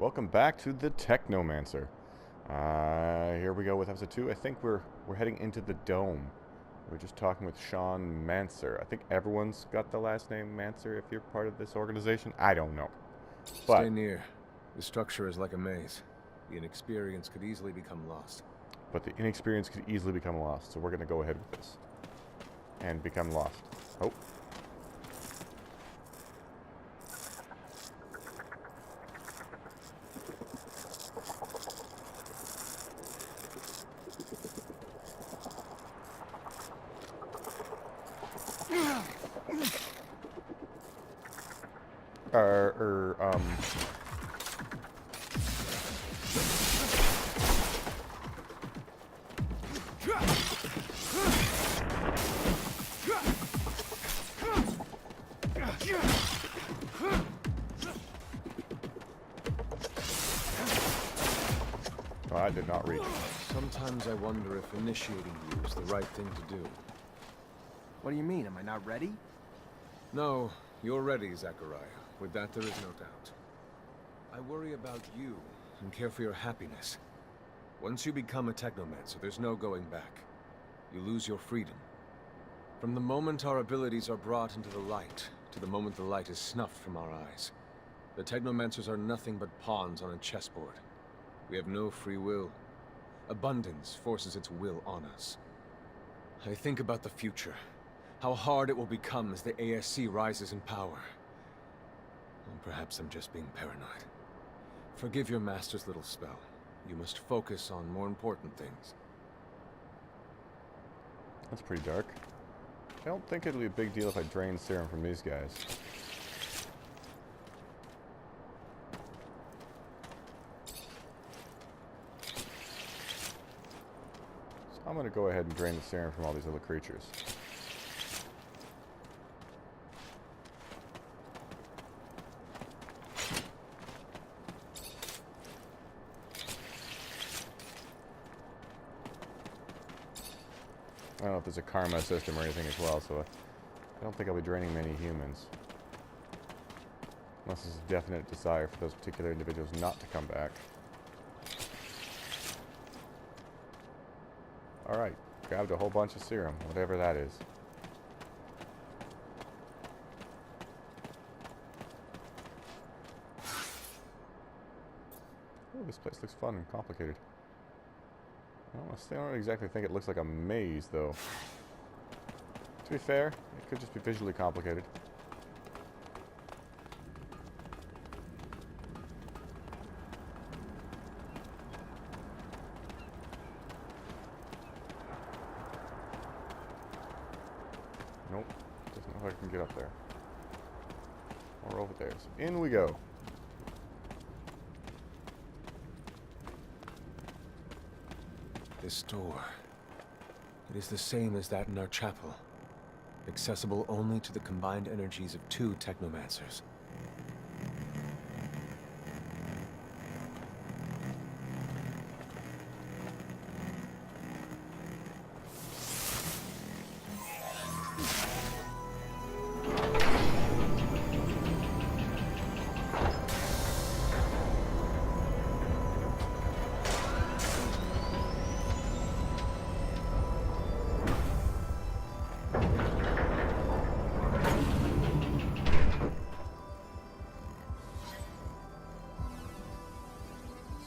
Welcome back to the Technomancer. Here we go with episode 2. I think we're heading into the dome. We're just talking with Sean Mancer. I think everyone's got the last name Mancer if you're part of this organization. I don't know. But stay near. The structure is like a maze. The inexperienced could easily become lost. But the inexperienced could easily become lost, so we're going to go ahead with this. And become lost. Oh. Oh, I did not reach. Sometimes I wonder if initiating you is the right thing to do. What do you mean? Am I not ready? No, you're ready, Zachariah. With that, there is no doubt. I worry about you and care for your happiness. Once you become a Technomancer, there's no going back. You lose your freedom. From the moment our abilities are brought into the light, to the moment the light is snuffed from our eyes, the Technomancers are nothing but pawns on a chessboard. We have no free will. Abundance forces its will on us. I think about the future. How hard it will become as the ASC rises in power. Well, perhaps I'm just being paranoid. Forgive your master's little spell. You must focus on more important things. That's pretty dark. I don't think it'll be a big deal if I drain serum from these guys. So I'm going to go ahead and drain the serum from all these little creatures. I don't know if there's a karma system or anything as well, so I don't think I'll be draining many humans. Unless there's a definite desire for those particular individuals not to come back. Alright, grabbed a whole bunch of serum, whatever that is. Oh, this place looks fun and complicated. I don't exactly think it looks like a maze, though. To be fair, it could just be visually complicated. Nope. Doesn't look like I can get up there. Or over there. So in we go. This door. It is the same as that in our chapel. Accessible only to the combined energies of 2 Technomancers.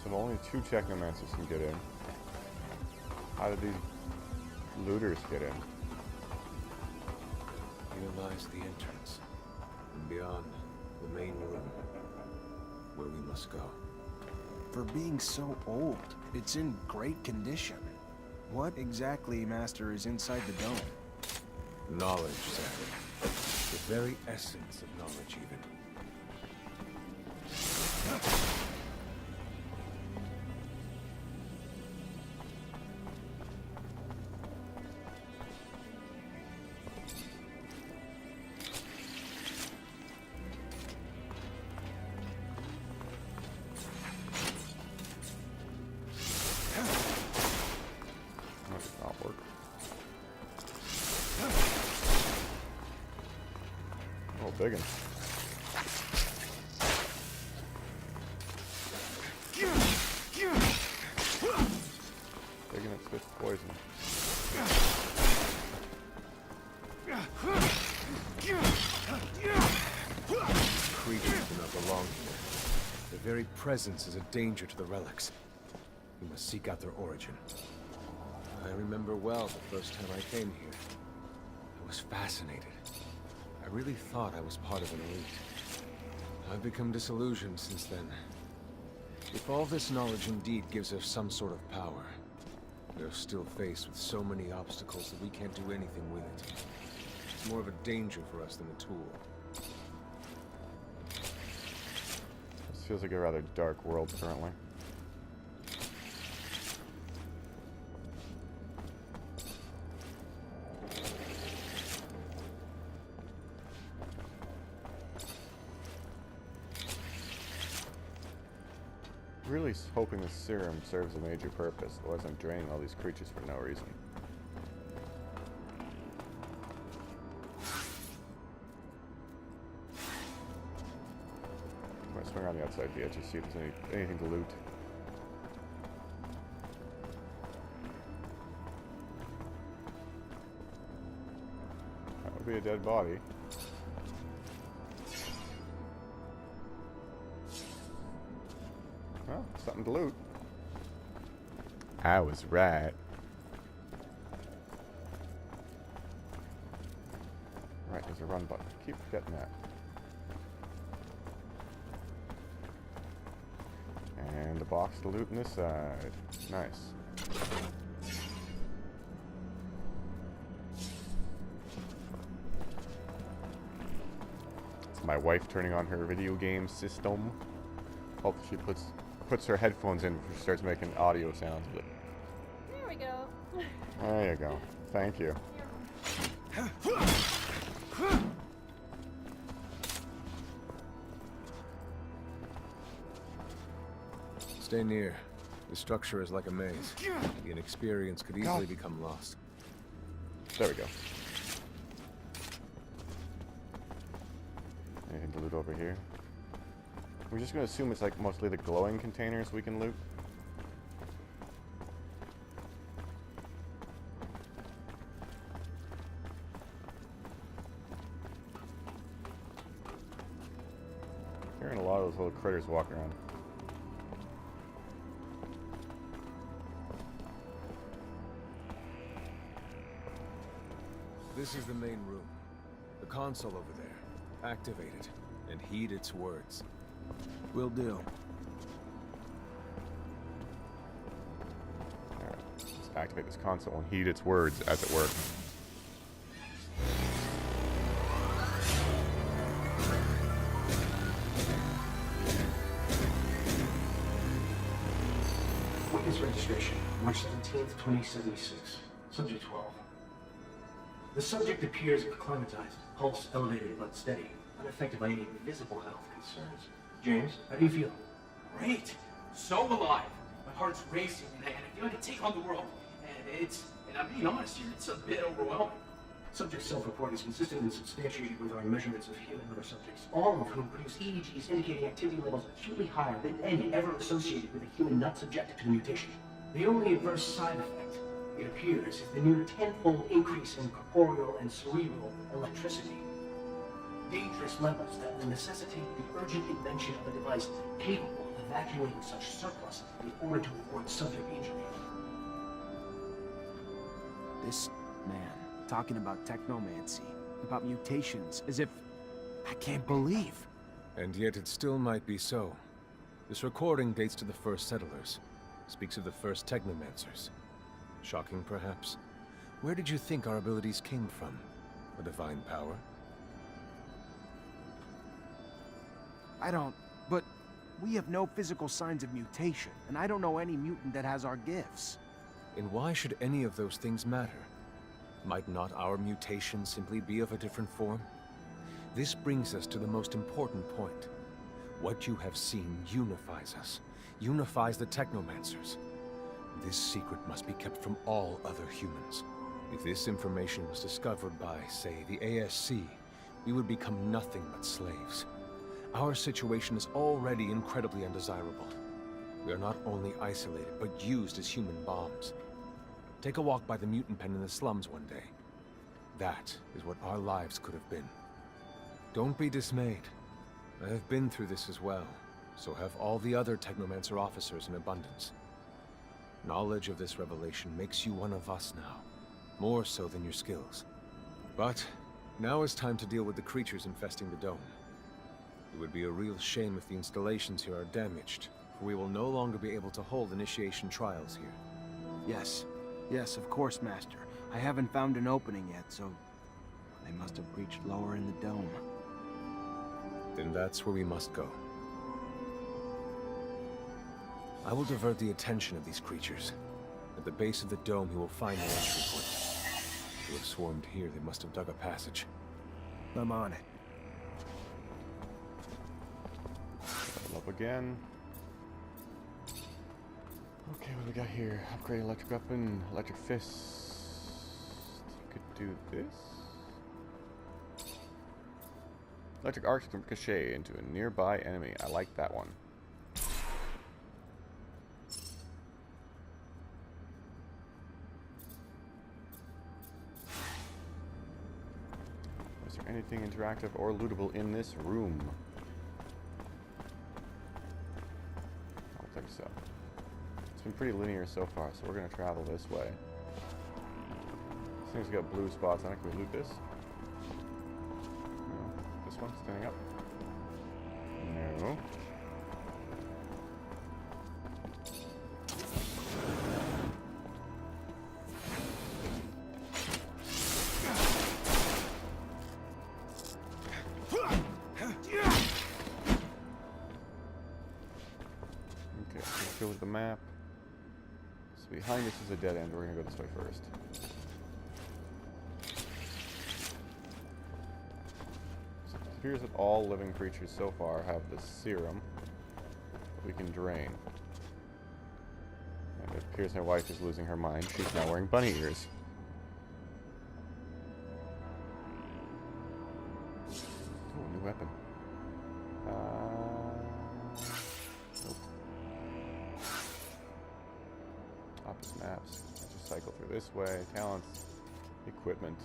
So only 2 Technomancers can get in. How did these looters get in? Here lies the entrance, and beyond, the main room, where we must go. For being so old, it's in great condition. What exactly, Master, is inside the dome? Knowledge, Zach. The very essence of knowledge, even. That did not work. Oh, big one. not belong here. Their very presence is a danger to the relics. We must seek out their origin. I remember well the first time I came here. I was fascinated. I really thought I was part of an elite. I've become disillusioned since then. If all this knowledge indeed gives us some sort of power, we are still faced with so many obstacles that we can't do anything with it. It's more of a danger for us than a tool. This feels like a rather dark world currently. Really hoping the serum serves a major purpose, otherwise I'm draining all these creatures for no reason. I'm gonna swing around the outside the edge to see if there's anything to loot. That would be a dead body. Well, something to loot. I was right. Right, there's a run button. Keep forgetting that. And the box to loot on this side. Nice. It's my wife turning on her video game system. Hope she puts her headphones in before she starts making audio sounds. But There we go. there you go. Thank you. Stay near. The structure is like a maze. The inexperienced could easily become lost. There we go. Anything to loot over here? We're just gonna assume it's like mostly the glowing containers we can loot. Hearing a lot of those little critters walk around. This is the main room. The console over there. Activate it, and heed its words. Will do. Alright, let's activate this console and heed its words as it were. Witness registration, March 17th, 2076. Subject 12. The subject appears acclimatized, pulse elevated but steady, unaffected by any visible health concerns. James, how do you feel? Great. So alive. My heart's racing and I feel like I can take on the world. And I'm being honest here, it's a bit overwhelming. Subject self-report is consistent and substantiated with our measurements of human liver subjects, all of whom produce EEGs indicating activity levels acutely higher than any ever associated with a human not subjected to the mutation. The only adverse side effect, it appears, is the near tenfold increase in corporeal and cerebral electricity. Dangerous levels that will necessitate the urgent invention of a device capable of evacuating such surplus in order to avoid subject injury. This man talking about technomancy, about mutations, as if I can't believe. And yet it still might be so. This recording dates to the first settlers. Speaks of the first Technomancers. Shocking, perhaps? Where did you think our abilities came from? A divine power? I don't, but we have no physical signs of mutation, and I don't know any mutant that has our gifts. And why should any of those things matter? Might not our mutation simply be of a different form? This brings us to the most important point. What you have seen unifies us, unifies the Technomancers. This secret must be kept from all other humans. If this information was discovered by, say, the ASC, we would become nothing but slaves. Our situation is already incredibly undesirable. We are not only isolated, but used as human bombs. Take a walk by the mutant pen in the slums one day. That is what our lives could have been. Don't be dismayed. I have been through this as well, so have all the other Technomancer officers in abundance. Knowledge of this revelation makes you one of us now, more so than your skills. But now is time to deal with the creatures infesting the dome. It would be a real shame if the installations here are damaged, for we will no longer be able to hold initiation trials here. Yes. Yes, of course, Master. I haven't found an opening yet, so they must have breached lower in the dome. Then that's where we must go. I will divert the attention of these creatures. At the base of the dome, he will find the entry point. To have swarmed here, they must have dug a passage. I'm on it. Level up again. Okay, what do we got here? Upgrade electric weapon, electric fist. You could do this. Electric arc can ricochet into a nearby enemy. I like that one. Is there anything interactive or lootable in this room? I don't think so. It's been pretty linear so far, so we're going to travel this way. This thing's got blue spots on it. Can we loot this? No. This one, standing up? No. Okay, let's go with the map. So behind us is a dead end. We're gonna go this way first. So it appears that all living creatures so far have the serum that we can drain. And it appears my wife is losing her mind. She's now wearing bunny ears. Oh, new weapon. Nope. Opposite maps. Let's just cycle through this way. Talents. Equipment.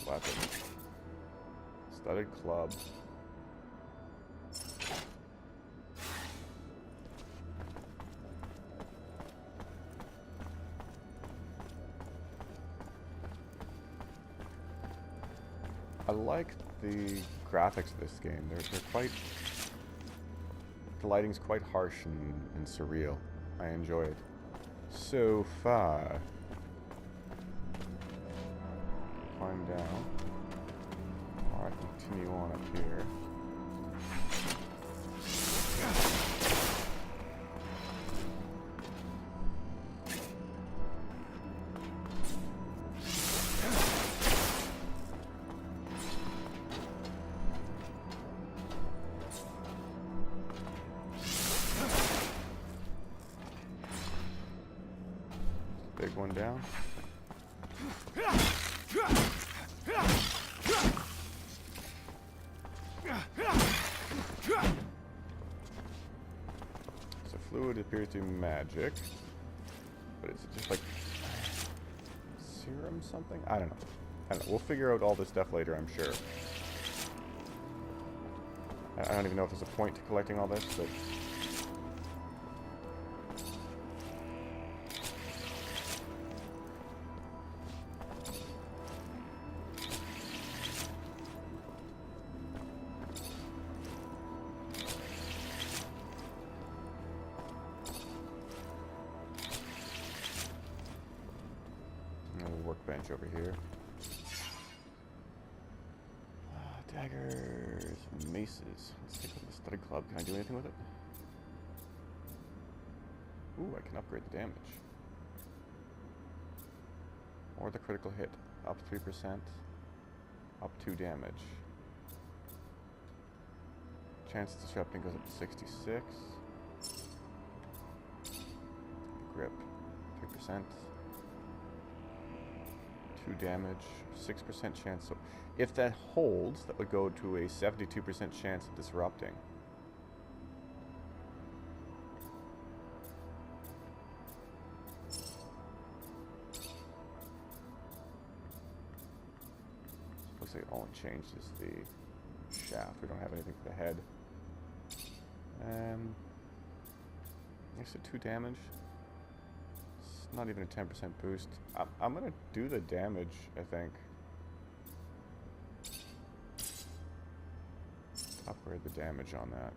Weapon. Studded club. I like the graphics of this game. They're quite... The lighting's quite harsh and surreal. I enjoy it. So far. Climb down. Or I continue on up here. Big one down. So fluid appears to be magic, but is it just like serum something? I don't know. We'll figure out all this stuff later, I'm sure. I don't even know if there's a point to collecting all this, but workbench over here. Daggers, maces. Let's take a look at the study club. Can I do anything with it? Ooh, I can upgrade the damage. Or the critical hit. Up 3%. Up 2 damage. Chance of disrupting goes up to 66. Grip. 3%. 2 damage, 6% chance. So if that holds, that would go to a 72% chance of disrupting. guess it only changes the shaft. We don't have anything for the head. Extra 2 damage. It's not even a 10% boost. I'm gonna do the damage, I think. Upgrade the damage on that.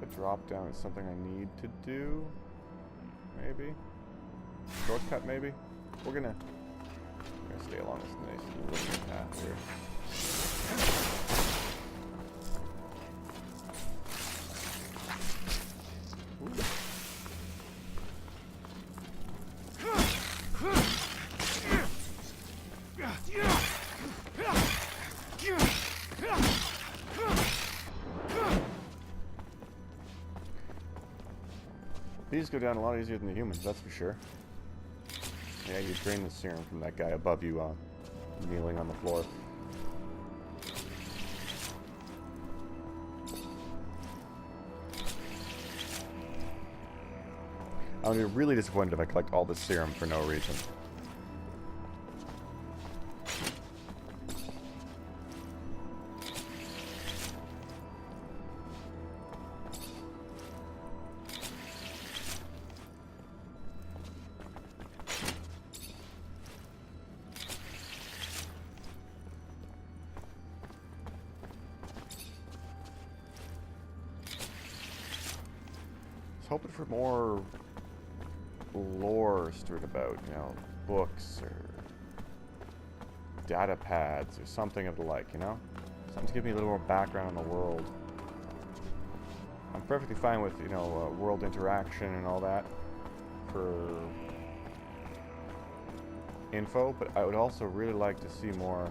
The drop down is something I need to do. Maybe. Shortcut, maybe. We're gonna stay along this nice linear path here. Ooh. These go down a lot easier than the humans, that's for sure. Yeah, you drain the serum from that guy above you, kneeling on the floor. I'm gonna be really disappointed if I collect all this serum for no reason. Hoping for more lore strewn about, you know, books or data pads or something of the like, you know? Something to give me a little more background on the world. I'm perfectly fine with, you know, world interaction and all that for info, but I would also really like to see more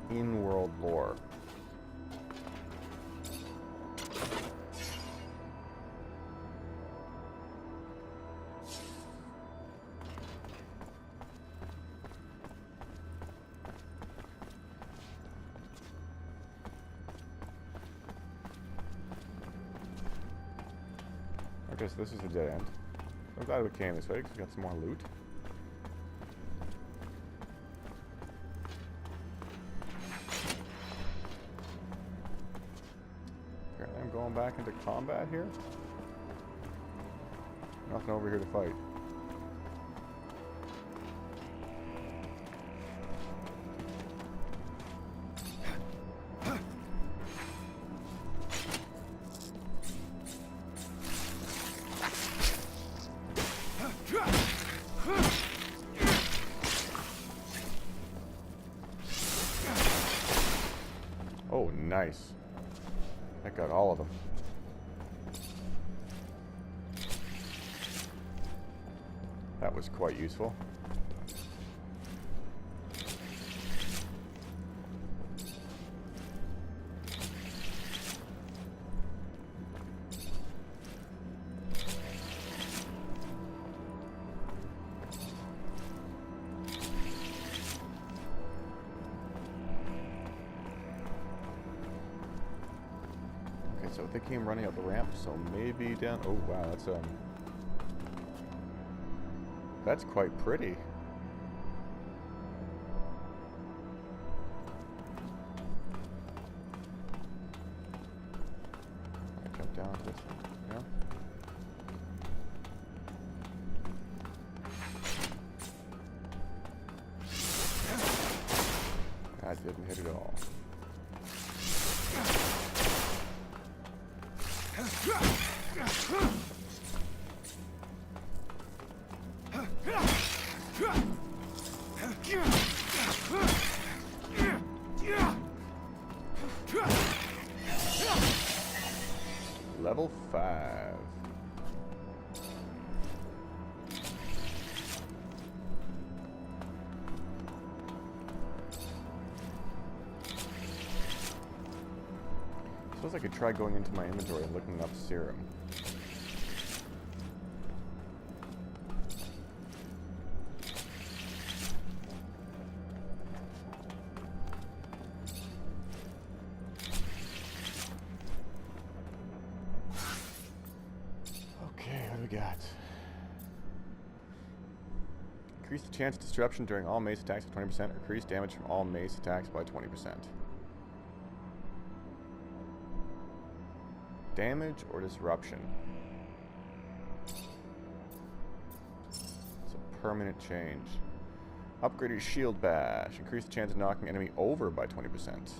in-world lore. Okay, so this is a dead end. I'm glad we came this way because we got some more loot. Apparently I'm going back into combat here. Nothing over here to fight. Oh, nice. I got all of them. That was quite useful. So they came running up the ramp, so maybe down. Oh wow, that's quite pretty. I jump down to this one, yeah. That didn't hit at all. Level 5. Suppose I could try going into my inventory and looking up serum. got? Increase the chance of disruption during all mace attacks by 20%. Increase damage from all mace attacks by 20%. Damage or disruption? It's a permanent change. Upgrade your shield bash. Increase the chance of knocking enemy over by 20%.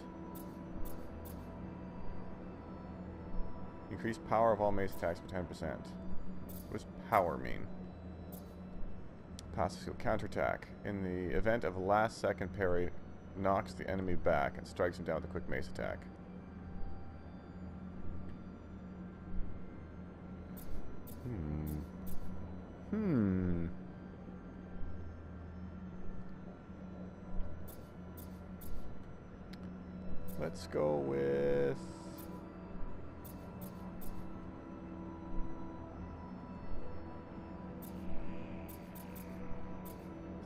Increase power of all mace attacks by 10%. What does power mean? Passive skill counterattack. In the event of a last second parry, knocks the enemy back and strikes him down with a quick mace attack. Let's go with...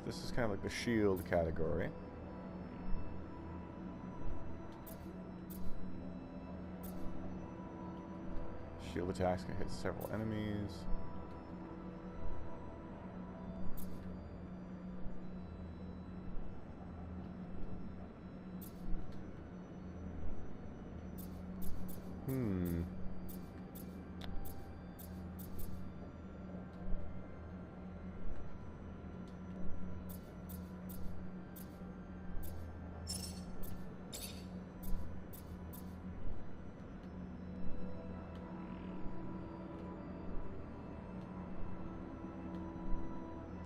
This is kind of like the shield category. Shield attacks can hit several enemies.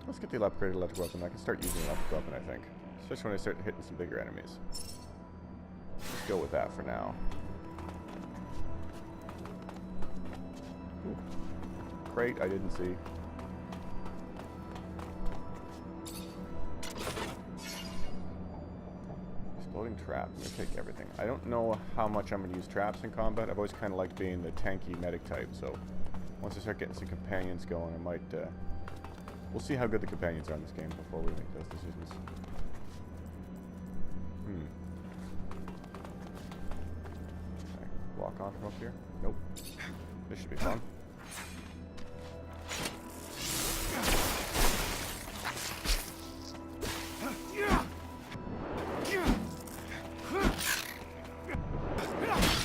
Let's get the upgraded electric weapon. I can start using the electric weapon, I think. Especially when I start hitting some bigger enemies. Let's go with that for now. Ooh. Crate I didn't see. Exploding trap. I'm going to take everything. I don't know how much I'm going to use traps in combat. I've always kind of liked being the tanky medic type, so once I start getting some companions going, I might... we'll see how good the companions are in this game before we make those decisions. Can I walk on from up here? Nope. This should be fun.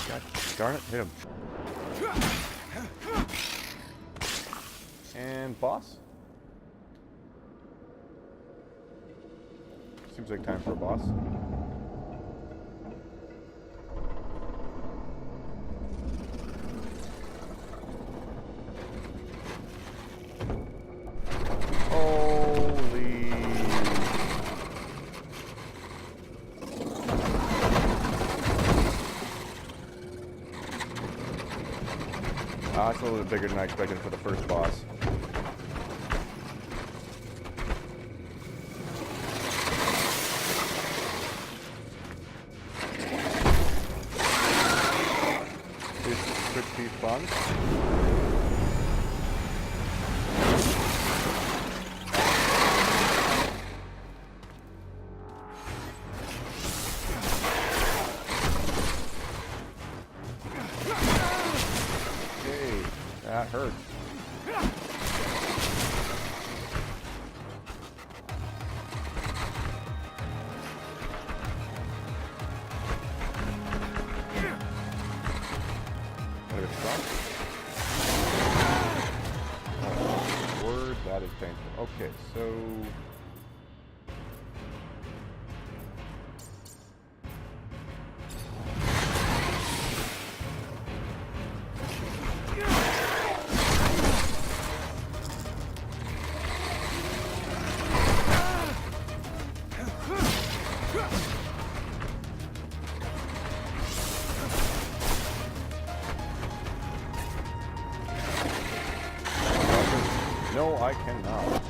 God darn it, hit him. And boss? Seems like time for a boss. Holy... It's a little bit bigger than I expected for the first boss. Fun. Okay, that hurt. That is painful. Okay, so... No, I cannot.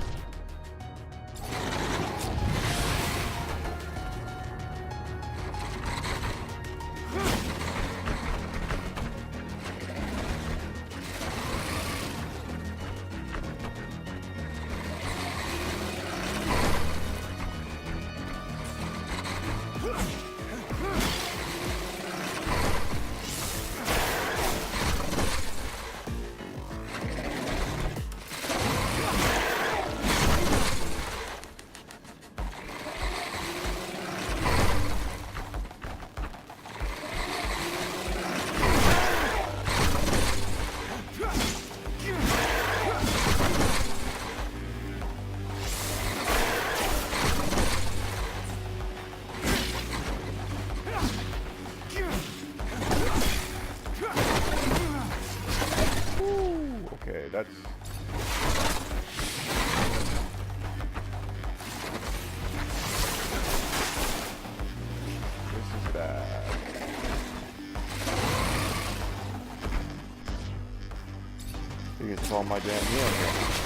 Ooh, okay, that's... This is bad. You get all my damn healing here.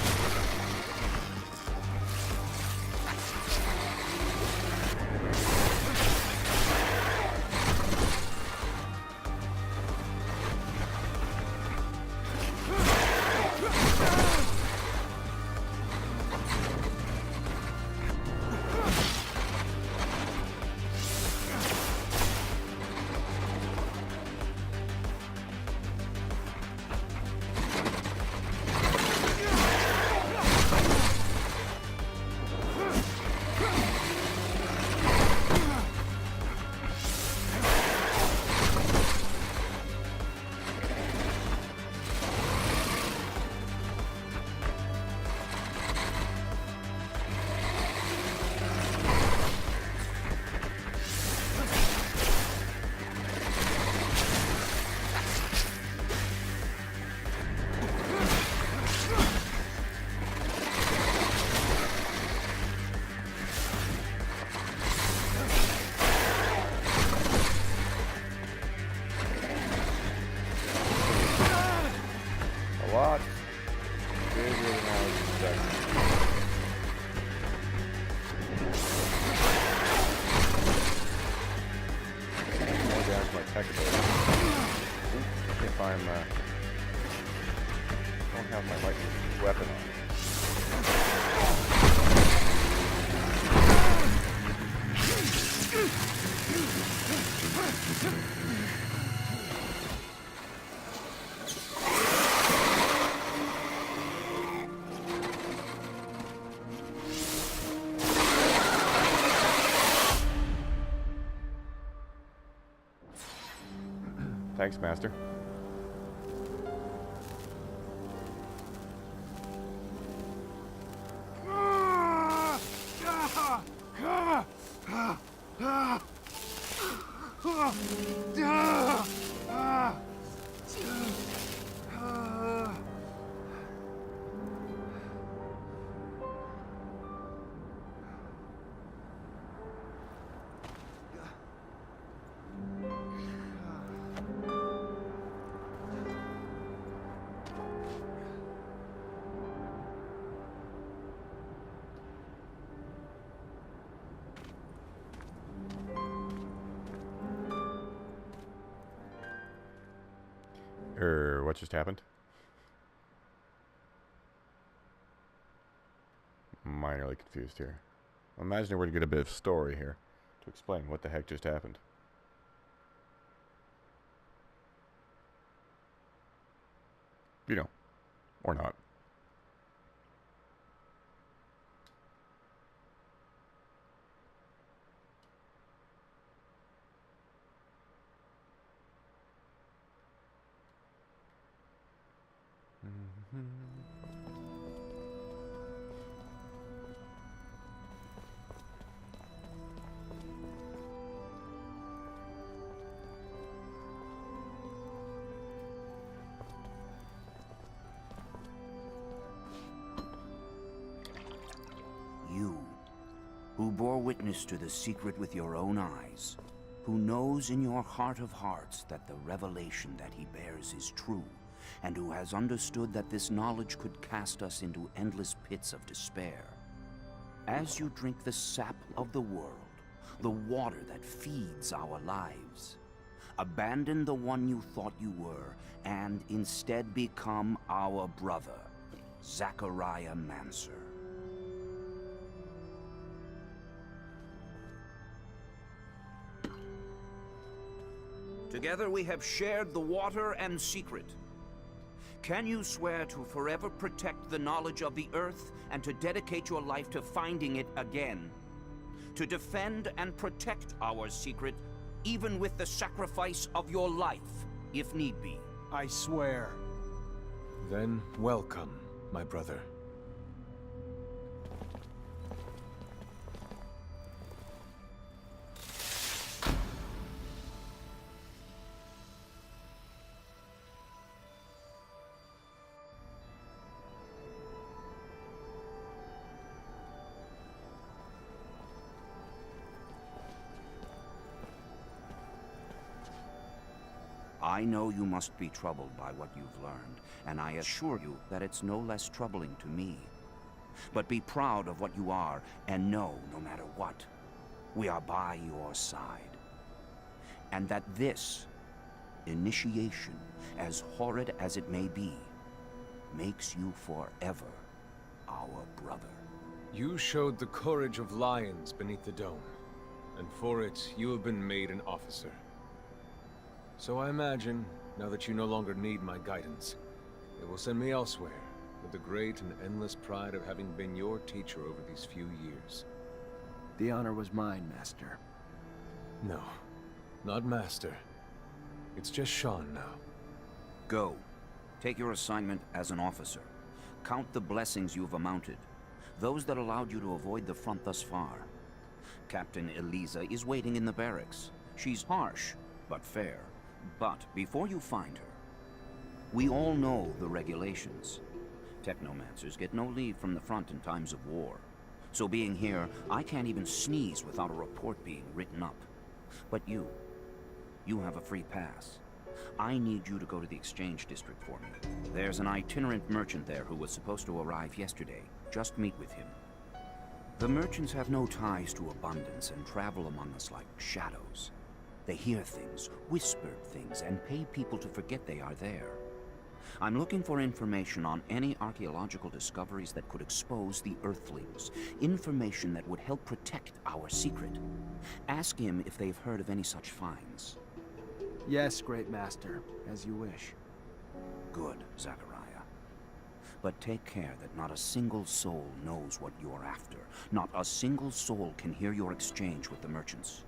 Lot bigger than I was expecting. More damage to my tech ability. If I'm don't have my light weapon on. Thanks, Master. What just happened? Minorly confused here. I'm imagining we're gonna get a bit of story here to explain what the heck just happened. You know, or not. You, who bore witness to the secret with your own eyes, who knows in your heart of hearts that the revelation that he bears is true, and who has understood that this knowledge could cast us into endless pits of despair. As you drink the sap of the world, the water that feeds our lives, abandon the one you thought you were, and instead become our brother, Zachariah Mancer. Together we have shared the water and secret. Can you swear to forever protect the knowledge of the earth and to dedicate your life to finding it again? To defend and protect our secret, even with the sacrifice of your life, if need be? I swear. Then welcome, my brother. I know you must be troubled by what you've learned, and I assure you that it's no less troubling to me. But be proud of what you are, and know, no matter what, we are by your side. And that this initiation, as horrid as it may be, makes you forever our brother. You showed the courage of lions beneath the dome, and for it, you have been made an officer. So I imagine, now that you no longer need my guidance, it will send me elsewhere, with the great and endless pride of having been your teacher over these few years. The honor was mine, Master. No, not Master. It's just Sean now. Go. Take your assignment as an officer. Count the blessings you've amounted, those that allowed you to avoid the front thus far. Captain Eliza is waiting in the barracks. She's harsh, but fair. But before you find her, we all know the regulations. Technomancers get no leave from the front in times of war. So being here, I can't even sneeze without a report being written up. But you have a free pass. I need you to go to the exchange district for me. There's an itinerant merchant there who was supposed to arrive yesterday. Just meet with him. The merchants have no ties to abundance and travel among us like shadows. They hear things, whispered things, and pay people to forget they are there. I'm looking for information on any archaeological discoveries that could expose the Earthlings. Information that would help protect our secret. Ask him if they've heard of any such finds. Yes, Great Master, as you wish. Good, Zachariah. But take care that not a single soul knows what you're after. Not a single soul can hear your exchange with the merchants.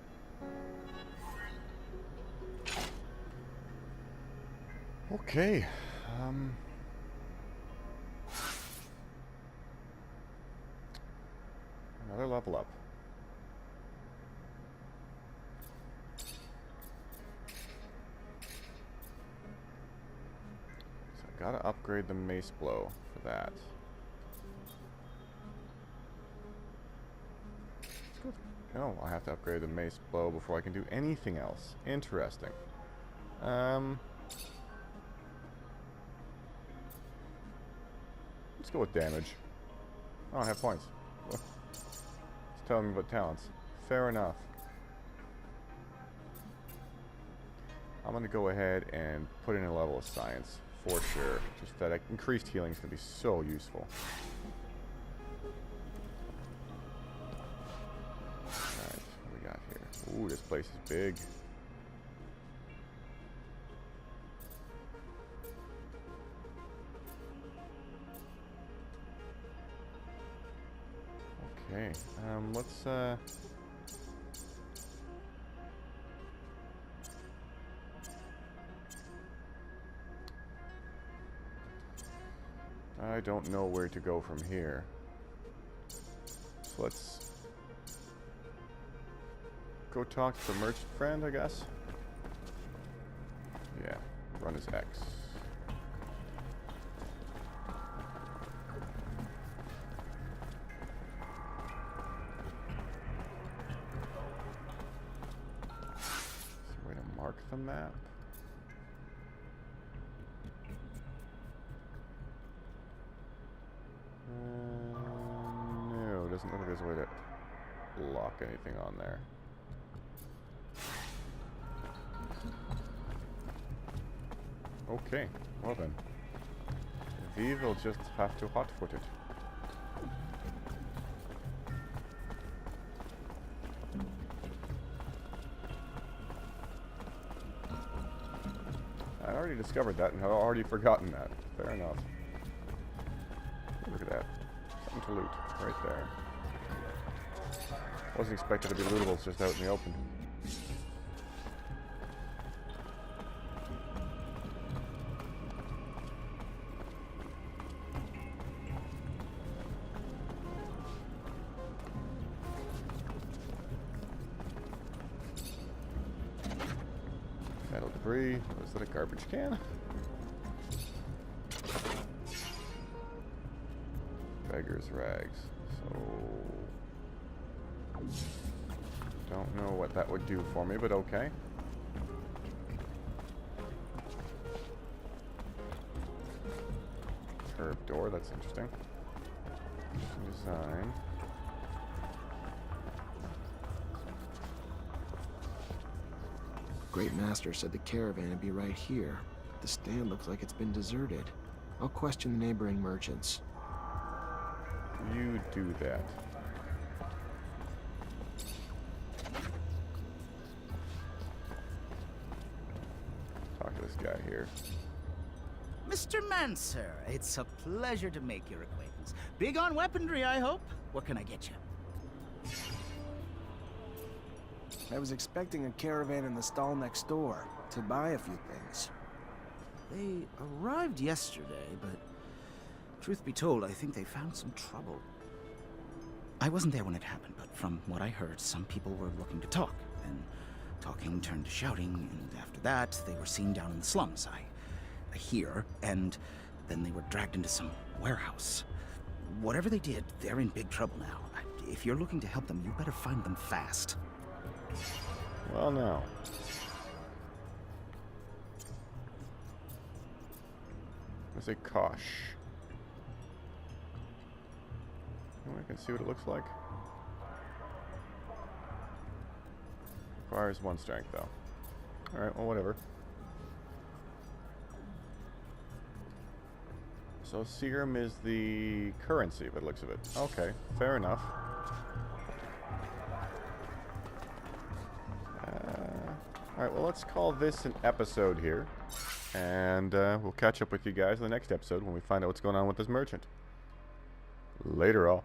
Okay. Another level up. So I gotta upgrade the mace blow for that. Oh, I have to upgrade the mace blow before I can do anything else. Interesting. Let's go with damage. I don't have points. It's telling me about talents. Fair enough. I'm going to go ahead and put in a level of science, for sure. Just that increased healing is going to be so useful. Alright, what do we got here? Ooh, this place is big. Okay, let's, I don't know where to go from here. So let's go talk to the merchant friend, I guess. Yeah, run as X. Mark the map. No, doesn't look like there's a way to lock anything on there. Okay, well then. We will just have to hot-foot it. I already discovered that and had already forgotten that. Fair enough. Look at that. Something to loot right there. Wasn't expected to be lootables just out in the open. Metal debris. Was that a garbage can? Beggar's rags. So don't know what that would do for me, but okay. Herb door, that's interesting. Design. Great Master said the caravan would be right here. The stand looks like it's been deserted. I'll question the neighboring merchants. You do that. Talk to this guy here. Mr. Mancer, it's a pleasure to make your acquaintance. Big on weaponry, I hope. What can I get you? I was expecting a caravan in the stall next door to buy a few things. They arrived yesterday, but truth be told, I think they found some trouble. I wasn't there when it happened, but from what I heard, some people were looking to talk, and talking turned to shouting, and after that, they were seen down in the slums. I hear, and then they were dragged into some warehouse. Whatever they did, they're in big trouble now. If you're looking to help them, you better find them fast. Well, now. There's a Kosh. Oh, I can see what it looks like. Requires 1 strength, though. Alright, well, whatever. So serum is the currency, by the looks of it. Okay, fair enough. Alright, well, let's call this an episode here. And we'll catch up with you guys in the next episode when we find out what's going on with this merchant. Later, all.